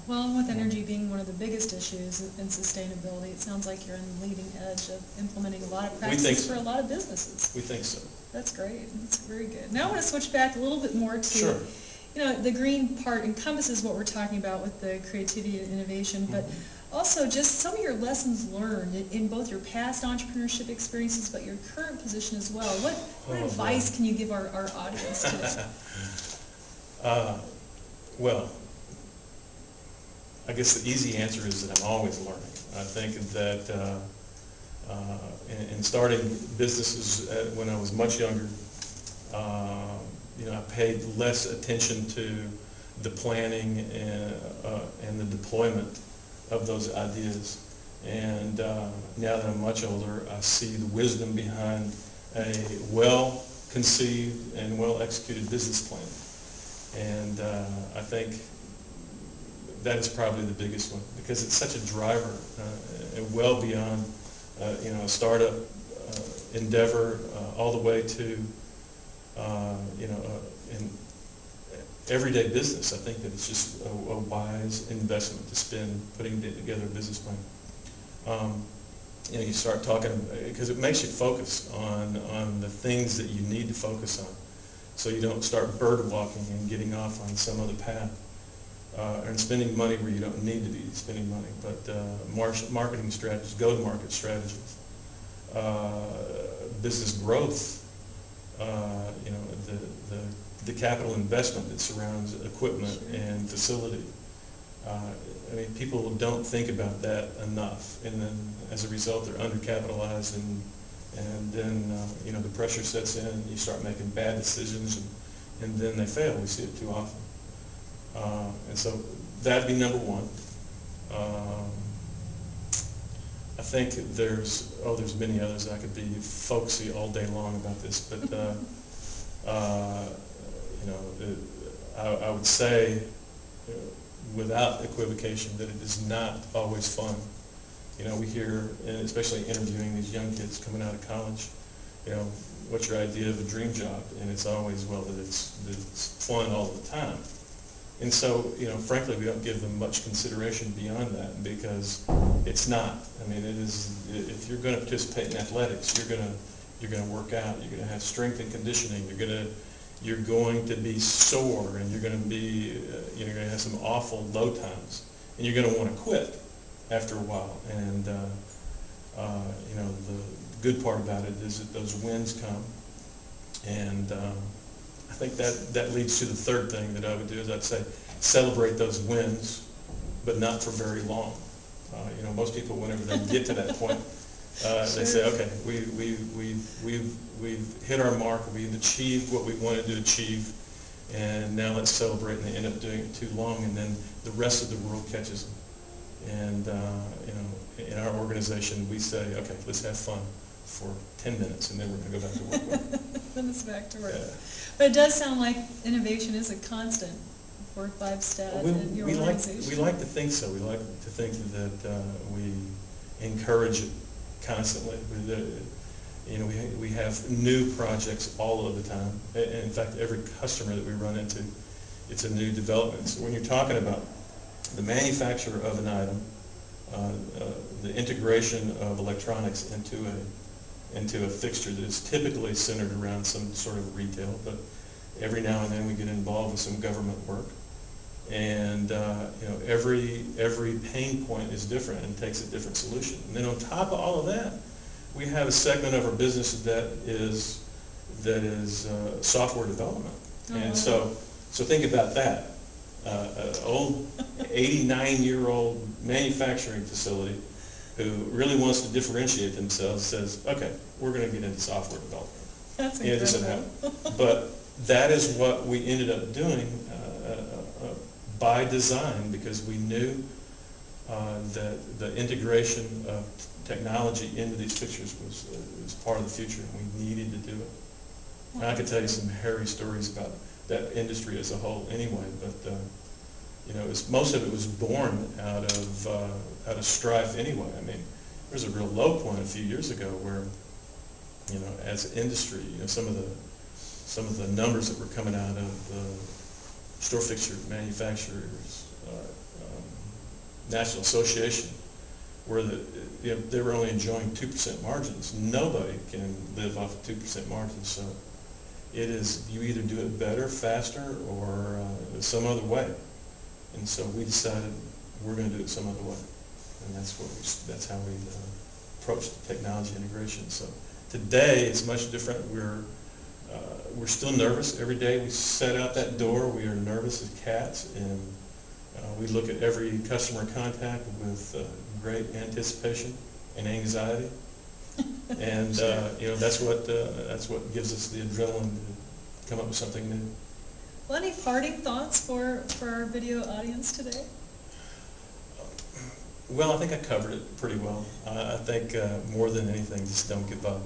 Well, and with energy being one of the biggest issues in sustainability, it sounds like you're on the leading edge of implementing a lot of practices for a lot of businesses. We think so. That's great. That's very good. Now I want to switch back a little bit more to, Sure. The green part encompasses what we're talking about with the creativity and innovation, but also just some of your lessons learned in both your past entrepreneurship experiences, but your current position as well. What advice can you give our audience today? Well, I guess the easy answer is that I'm always learning. I think that in starting businesses when I was much younger, I paid less attention to the planning and the deployment of those ideas. And now that I'm much older, I see the wisdom behind a well-conceived and well-executed business plan. And I think that is probably the biggest one, because it's such a driver, well beyond a startup endeavor, all the way to in everyday business. I think that it's just a wise investment to spend putting together a business plan. You start talking, because it makes you focus on the things that you need to focus on, so you don't start bird walking and getting off on some other path, and spending money where you don't need to be spending money. But marketing strategies, go-to-market strategies, business growth, the capital investment that surrounds equipment and facility. I mean, people don't think about that enough, and then as a result, they're undercapitalized, and then the pressure sets in, and you start making bad decisions, and then they fail. We see it too often. And so that'd be number one. I think there's many others. I could be folksy all day long about this, but I would say without equivocation that it is not always fun. We hear, especially interviewing these young kids coming out of college, what's your idea of a dream job? And it's always, well, that it's fun all the time. And so, frankly, we don't give them much consideration beyond that, because it's not. I mean, it is. If you're going to participate in athletics, you're going to work out. You're going to have strength and conditioning. You're going to be sore, and you're going to be. You're going to have some awful low times, and you're going to want to quit after a while. And the good part about it is that those wins come, and I think that leads to the third thing that I would do, is I'd say celebrate those wins, but not for very long. Most people, whenever they get to that point, they say, okay, we've hit our mark, we've achieved what we wanted to achieve, and now let's celebrate. And they end up doing it too long, and then the rest of the world catches them. And in our organization, we say, okay, let's have fun for 10 minutes, and then we're going to go back to work. Then it's back to work. Yeah. But it does sound like innovation is a constant for Vibestat and your organization. We like to think so. We like to think that we encourage it constantly. We have new projects all of the time. In fact, every customer that we run into, it's a new development. So when you're talking about the manufacture of an item, the integration of electronics into a fixture that is typically centered around some sort of retail, but every now and then we get involved with some government work, and every pain point is different and takes a different solution. And then on top of all of that, we have a segment of our business that is software development. And so think about that. An old 89-year-old manufacturing facility who really wants to differentiate themselves says, okay, we're going to get into software development. That's incredible. It doesn't happen. But that is what we ended up doing by design, because we knew that the integration of technology into these fixtures was part of the future, and we needed to do it. And I could tell you some hairy stories about that industry as a whole anyway, but most of it was born out of strife anyway. I mean, there was a real low point a few years ago where, as an industry, some of the numbers that were coming out of the store fixture manufacturers, National Association, where they were only enjoying 2% margins. Nobody can live off of 2% margins. So it is, you either do it better, faster, or some other way. And so we decided we're going to do it some other way, and that's how we approach the technology integration. So today it's much different. We're still nervous every day. We set out that door. We are nervous as cats, and we look at every customer contact with great anticipation and anxiety. And Sure. that's what gives us the adrenaline to come up with something new. Well, any parting thoughts for our video audience today? Well, I think I covered it pretty well. I think more than anything, just don't give up.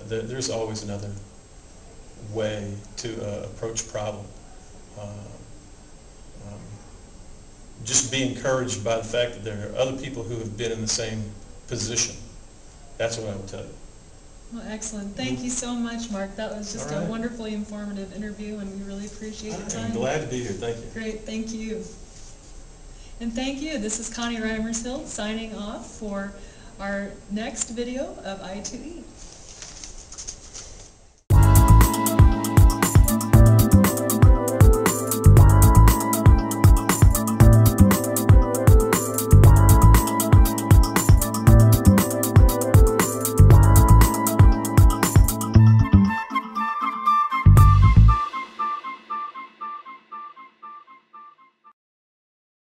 There's always another way to approach a problem. Just be encouraged by the fact that there are other people who have been in the same position. That's what I would tell you. Well, excellent. Thank you so much, Mark. That was just All right. a wonderfully informative interview, and we really appreciate your time. I'm glad to be here. Thank you. Great. Thank you. And thank you. This is Connie Reimershield signing off for our next video of I2E.